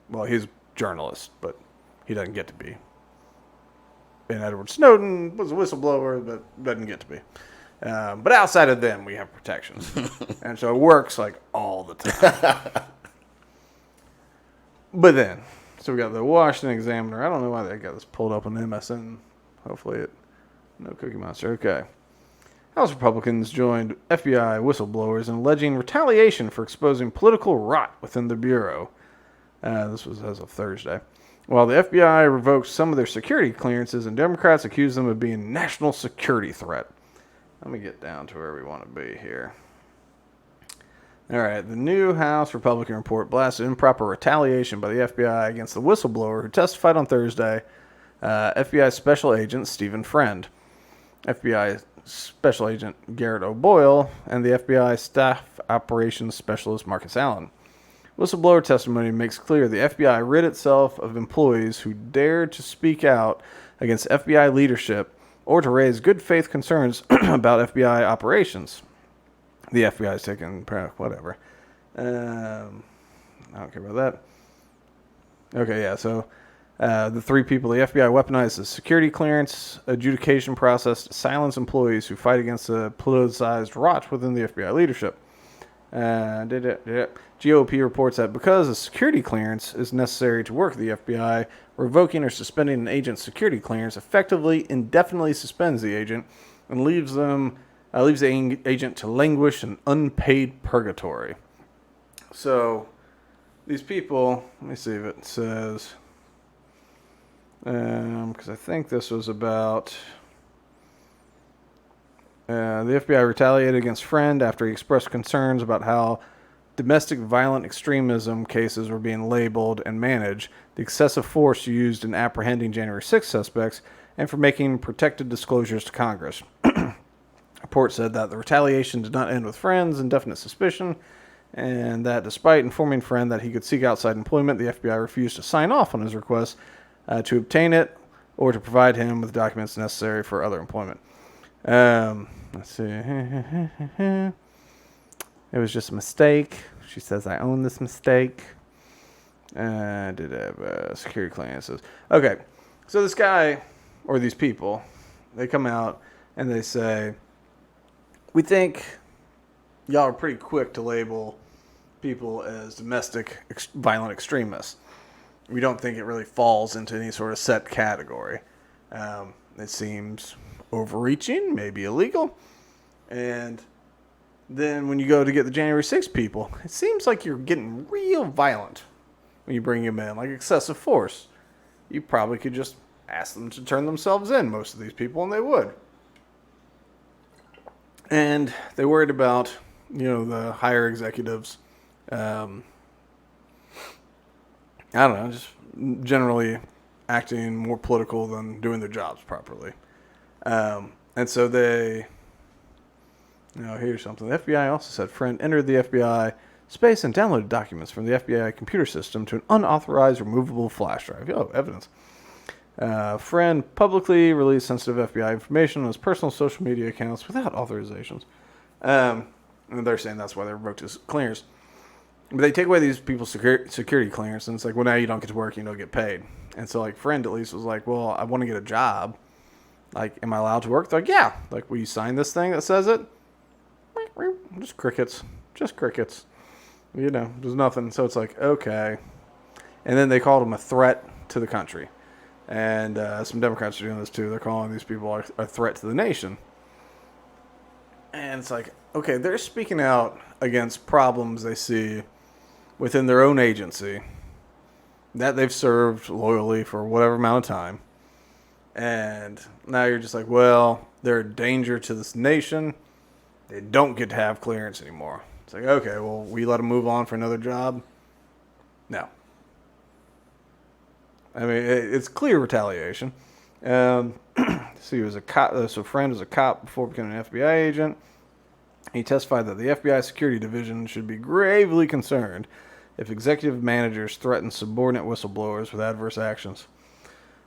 Well, he's a journalist, but he doesn't get to be. And Edward Snowden was a whistleblower, but doesn't get to be. But outside of them, we have protections. And so it works like all the time. But then, so we got the Washington Examiner. I don't know why they got this pulled up on MSN. Hopefully no Cookie Monster. Okay. House Republicans joined FBI whistleblowers in alleging retaliation for exposing political rot within the Bureau. This was as of Thursday. While the FBI revoked some of their security clearances, and Democrats accused them of being a national security threat. Let me get down to where we want to be here. All right, the new House Republican report blasted improper retaliation by the FBI against the whistleblower who testified on Thursday, FBI Special Agent Stephen Friend, FBI Special Agent Garrett O'Boyle, and the FBI Staff Operations Specialist Marcus Allen. Whistleblower testimony makes clear the FBI rid itself of employees who dared to speak out against FBI leadership or to raise good faith concerns about FBI operations. The FBI is taking whatever. I don't care about that. Okay, yeah, so the three people, the FBI weaponized the security clearance adjudication process to silence employees who fight against the politicized rot within the FBI leadership. GOP reports that because a security clearance is necessary to work at the FBI, revoking or suspending an agent's security clearance effectively indefinitely suspends the agent and leaves the agent to languish in unpaid purgatory. So these people, let me see if it says, because I think this was about the FBI retaliated against Friend after he expressed concerns about how domestic violent extremism cases were being labeled and managed, the excessive force used in apprehending January 6 suspects, and for making protected disclosures to Congress. Report said that the retaliation did not end with Friend's indefinite suspicion, and that despite informing Friend that he could seek outside employment, the FBI refused to sign off on his request to obtain it or to provide him with documents necessary for other employment. Let's see. It was just a mistake. She says, I own this mistake. Did have security clearances. Okay, so this guy, or these people, they come out and they say, we think y'all are pretty quick to label people as domestic violent extremists. We don't think it really falls into any sort of set category. It seems overreaching, maybe illegal. And then when you go to get the January 6th people, it seems like you're getting real violent when you bring them in, like excessive force. You probably could just ask them to turn themselves in, most of these people, and they would. And they worried about, the higher executives, I don't know, just generally acting more political than doing their jobs properly. And so they, here's something. The FBI also said Friend entered the FBI space and downloaded documents from the FBI computer system to an unauthorized removable flash drive. Oh, evidence. Friend publicly released sensitive FBI information on his personal social media accounts without authorizations. And they're saying that's why they revoked his clearance. But they take away these people's security clearance, and it's like, well, now you don't get to work, you don't get paid. And so, Friend at least was like, well, I want to get a job. Am I allowed to work? They're like, yeah. Will you sign this thing that says it? Just crickets. Just crickets. There's nothing. So it's like, okay. And then they called him a threat to the country. And some Democrats are doing this too. They're calling these people a threat to the nation. And it's like, okay, they're speaking out against problems they see within their own agency that they've served loyally for whatever amount of time. And now you're just like, well, they're a danger to this nation. They don't get to have clearance anymore. It's like, okay, well, we let them move on for another job? No. I mean, it's clear retaliation. So he was a cop. So Friend was a cop before becoming an FBI agent. He testified that the FBI Security Division should be gravely concerned if executive managers threaten subordinate whistleblowers with adverse actions.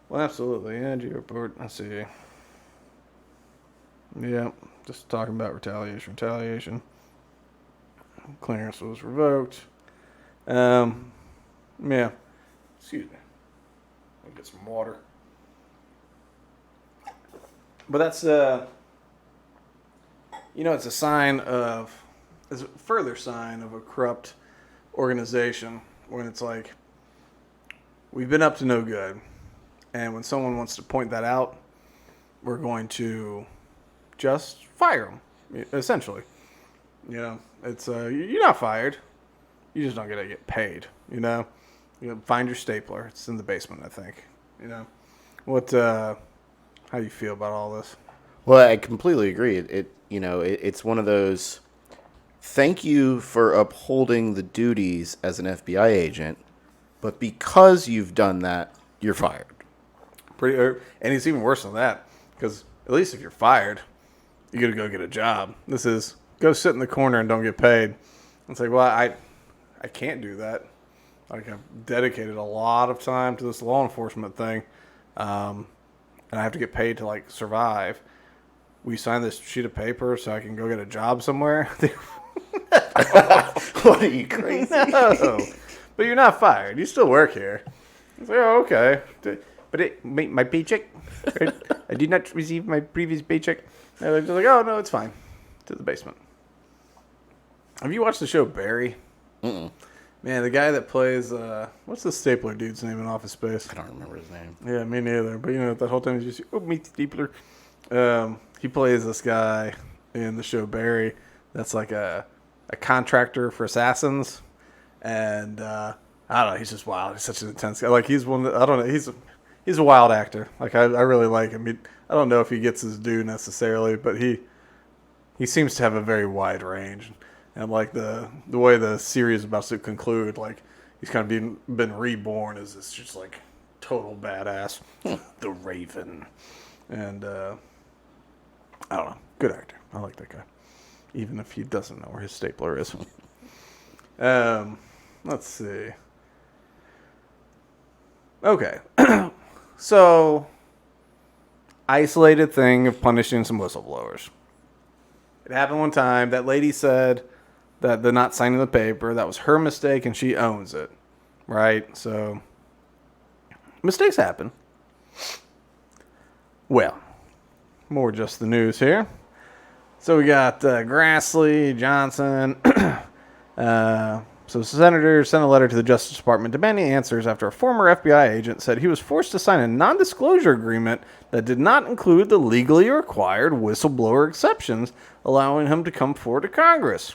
Well, absolutely. Yeah, Report. Let's see. Yeah, just talking about retaliation. Clearance was revoked. Yeah. Excuse me. Let me get some water. But that's, it's a further sign of a corrupt organization when it's like, we've been up to no good. And when someone wants to point that out, we're going to just fire them, essentially. It's, you're not fired. You just don't get paid, You find your stapler. It's in the basement, I think. How do you feel about all this? Well, I completely agree. It's one of those, thank you for upholding the duties as an FBI agent, but because you've done that, you're fired. And it's even worse than that, because at least if you're fired, you got to go get a job. This is go sit in the corner and don't get paid. It's like, well, I can't do that. I've dedicated a lot of time to this law enforcement thing, and I have to get paid to survive. We sign this sheet of paper so I can go get a job somewhere. What are you, crazy? No, but you're not fired. You still work here. It's like, oh, okay. But my paycheck, I did not receive my previous paycheck. And they're just like, oh, no, it's fine. To the basement. Have you watched the show Barry? Mm-mm. Man, the guy that plays, what's the stapler dude's name in Office Space? I don't remember his name. Yeah, me neither. But, the whole time he's just, meet stapler. He plays this guy in the show Barry that's like a contractor for assassins. And, I don't know, he's just wild. He's such an intense guy. He's one that, I don't know, he's a wild actor. I really like him. I don't know if he gets his due necessarily, but he seems to have a very wide range. And the way the series is about to conclude, he's kind of been reborn as this just total badass. The Raven. And, I don't know. Good actor. I like that guy. Even if he doesn't know where his stapler is. Let's see. Okay. So, isolated thing of punishing some whistleblowers. It happened one time. That lady said that they're not signing the paper. That was her mistake, and she owns it. Right? So, mistakes happen. Well, more just the news here. So we got Grassley, Johnson. So senators sent a letter to the Justice Department demanding answers after a former FBI agent said he was forced to sign a non-disclosure agreement that did not include the legally required whistleblower exceptions, allowing him to come forward to Congress.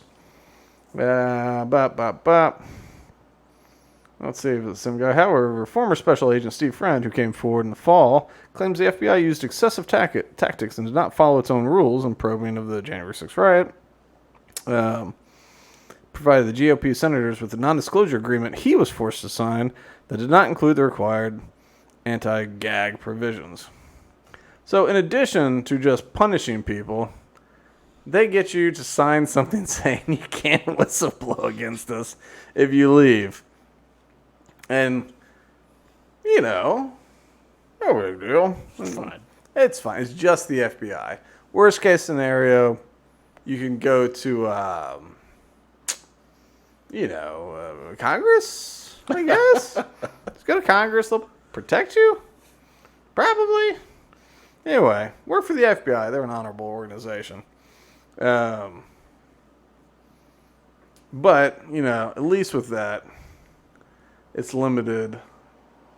Let's see if it's the same guy. However, former Special Agent Steve Friend, who came forward in the fall, claims the FBI used excessive tactics and did not follow its own rules in probing of the January 6th riot. Provided the GOP senators with a non-disclosure agreement he was forced to sign that did not include the required anti-gag provisions. So in addition to just punishing people, they get you to sign something saying you can't whistleblow against us if you leave. And, no big deal. It's fine. It's fine. It's just the FBI. Worst case scenario, you can go to, Congress, I guess. Just go to Congress. They'll protect you. Probably. Anyway, work for the FBI. They're an honorable organization. But, at least with that, it's limited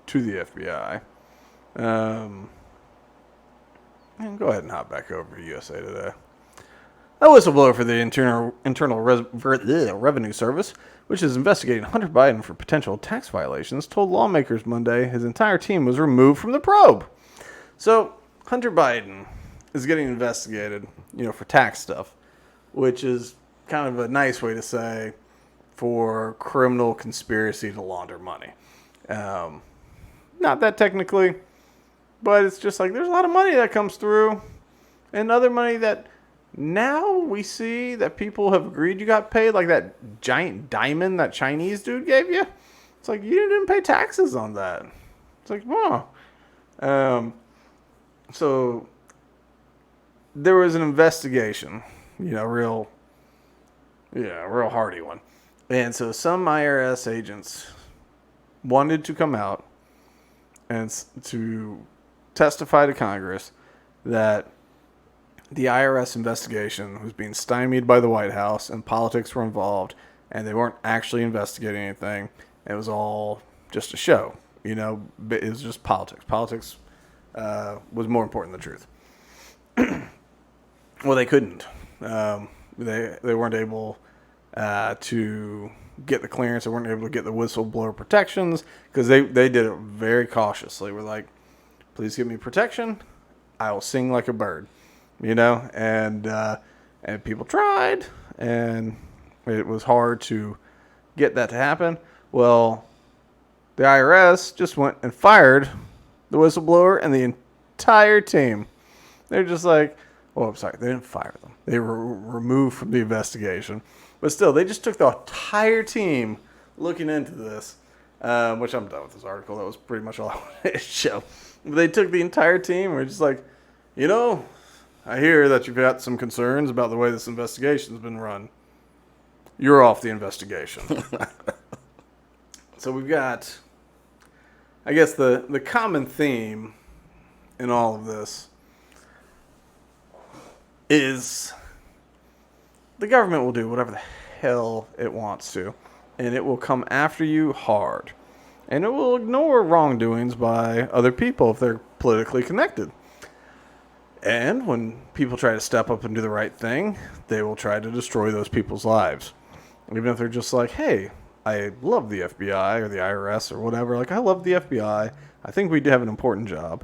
to the FBI. And go ahead and hop back over to USA Today. A whistleblower for the Internal Revenue Service, which is investigating Hunter Biden for potential tax violations, told lawmakers Monday his entire team was removed from the probe. So, Hunter Biden is getting investigated, for tax stuff, which is kind of a nice way to say for criminal conspiracy to launder money. Not that technically, but it's just like there's a lot of money that comes through, and other money that now we see that people have agreed you got paid, like that giant diamond that Chinese dude gave you. It's like, you didn't pay taxes on that. It's like, wow. So there was an investigation, real hardy one. And so some IRS agents wanted to come out and to testify to Congress that the IRS investigation was being stymied by the White House and politics were involved and they weren't actually investigating anything. It was all just a show. It was just politics. Politics was more important than the truth. Well, they couldn't. They weren't able to get the clearance. They weren't able to get the whistleblower protections because they did it very cautiously. We're like, please give me protection. I will sing like a bird, and people tried, and it was hard to get that to happen. Well, the IRS just went and fired the whistleblower and the entire team. They're just like, I'm sorry, they didn't fire them. They were removed from the investigation. But still, they just took the entire team looking into this, which I'm done with this article. That was pretty much all I wanted to show. But they took the entire team and were just like, I hear that you've got some concerns about the way this investigation's been run. You're off the investigation. So we've got, I guess, the common theme in all of this is the government will do whatever the hell it wants to, and it will come after you hard. And it will ignore wrongdoings by other people if they're politically connected. And when people try to step up and do the right thing, they will try to destroy those people's lives. Even if they're just like, hey, I love the FBI or the IRS or whatever. Like, I love the FBI. I think we do have an important job.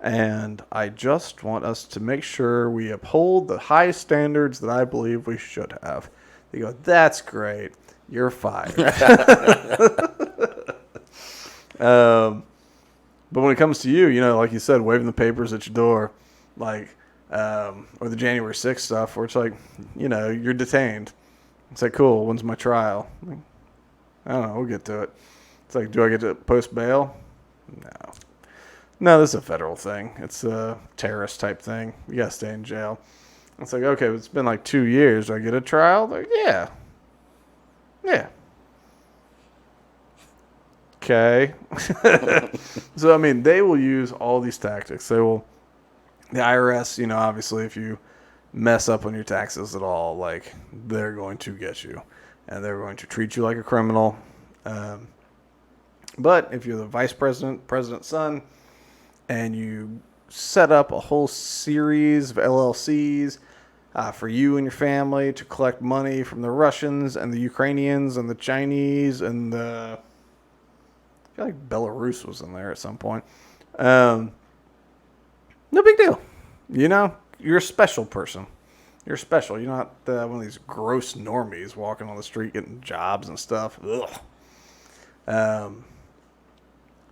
And I just want us to make sure we uphold the high standards that I believe we should have. They go, that's great. You're fired. But when it comes to you, like you said, waving the papers at your door, like, or the January 6th stuff, where it's like, you're detained. It's like, cool, when's my trial? Like, I don't know, we'll get to it. It's like, do I get to post bail? No. No, this is a federal thing. It's a terrorist type thing. You gotta stay in jail. It's like, okay, it's been like 2 years. Do I get a trial? Like, yeah. Yeah. Okay. So, I mean, they will use all these tactics. The IRS, obviously, if you mess up on your taxes at all, like, they're going to get you. And they're going to treat you like a criminal. But if you're the vice president, president's son, and you set up a whole series of LLCs for you and your family to collect money from the Russians and the Ukrainians and the Chinese and I feel like Belarus was in there at some point. No big deal. You're a special person. You're special. You're not one of these gross normies walking on the street getting jobs and stuff. Ugh.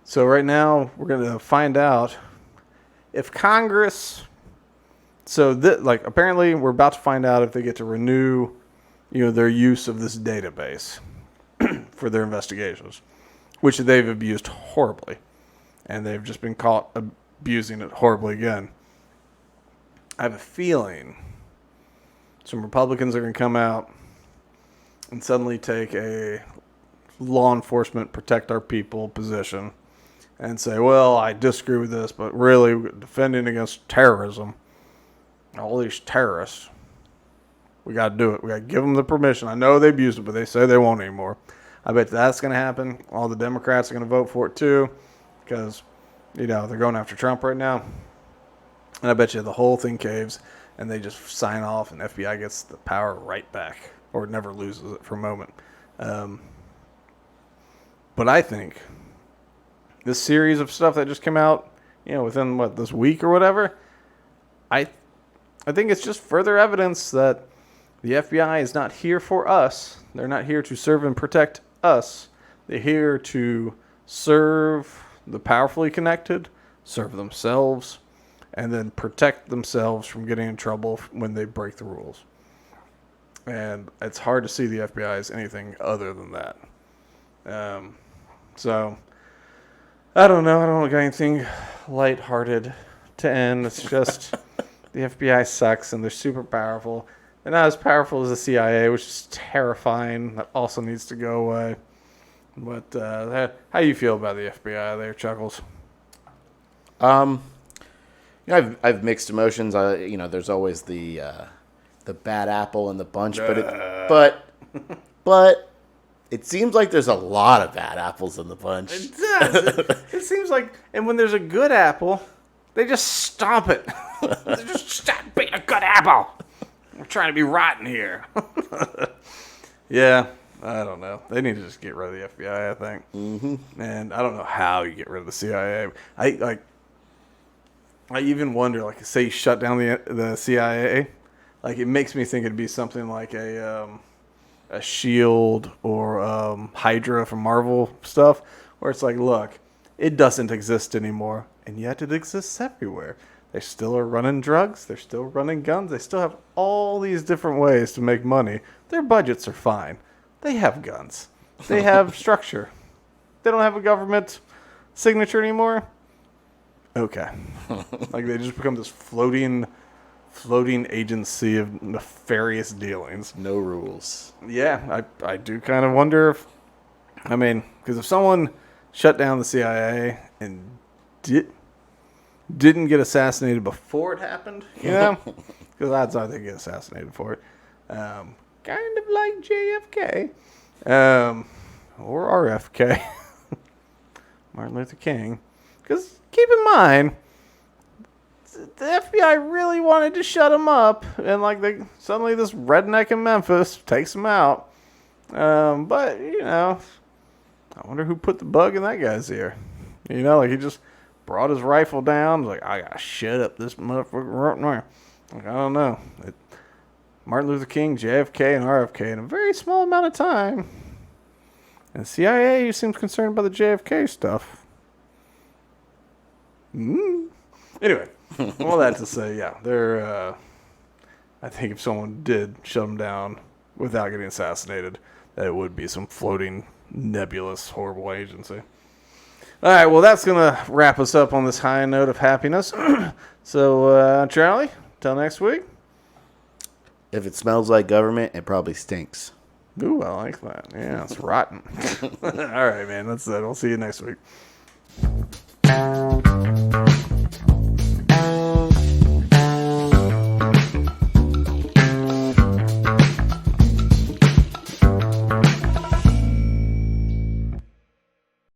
So right now we're going to find out if Congress. So apparently we're about to find out if they get to renew, their use of this database for their investigations, which they've abused horribly, and they've just been caught abusing it horribly again. I have a feeling some Republicans are going to come out and suddenly take a law enforcement, protect our people position and say, well, I disagree with this, but really defending against terrorism, all these terrorists, we got to do it. We got to give them the permission. I know they abused it, but they say they won't anymore. I bet that's going to happen. All the Democrats are going to vote for it too because, they're going after Trump right now. And I bet you the whole thing caves and they just sign off and FBI gets the power right back or never loses it for a moment. But I think this series of stuff that just came out, within this week or whatever, I think it's just further evidence that the FBI is not here for us. They're not here to serve and protect us. They're here to serve the powerfully connected, serve themselves, and then protect themselves from getting in trouble when they break the rules. And it's hard to see the FBI as anything other than that. So, I don't know. I don't got anything lighthearted to end. It's just the FBI sucks and they're super powerful. They're not as powerful as the CIA, which is terrifying. That also needs to go away. But how do you feel about the FBI there, Chuckles? I've mixed emotions. There's always the bad apple in the bunch, but it seems like there's a lot of bad apples in the bunch. It does. It seems like, and when there's a good apple, they just stomp it. They just stop being a good apple. We're trying to be rotten here. Yeah, I don't know. They need to just get rid of the FBI, I think. Mm-hmm. And I don't know how you get rid of the CIA. I even wonder, say you shut down the CIA, it makes me think it'd be something like a SHIELD or Hydra from Marvel stuff, where it's like, look, it doesn't exist anymore, and yet it exists everywhere. They still are running drugs. They're still running guns. They still have all these different ways to make money. Their budgets are fine. They have guns. They have structure. They don't have a government signature anymore. Okay. They just become this floating agency of nefarious dealings. No rules. Yeah, I do kind of wonder because if someone shut down the CIA and didn't get assassinated before it happened, because odds are they get assassinated for it. Kind of like JFK. Or RFK. Martin Luther King. Because keep in mind, the FBI really wanted to shut him up, and suddenly this redneck in Memphis takes him out. But I wonder who put the bug in that guy's ear. He just brought his rifle down. I gotta shut up this motherfucker. I don't know. Martin Luther King, JFK, and RFK in a very small amount of time. And CIA seems concerned about the JFK stuff. Anyway, all that to say, yeah, they're. I think if someone did shut them down without getting assassinated, that it would be some floating, nebulous, horrible agency. All right, well, that's going to wrap us up on this high note of happiness. So, Charlie, till next week. If it smells like government, it probably stinks. Ooh, I like that. Yeah, it's rotten. All right, man, that's it. I'll see you next week.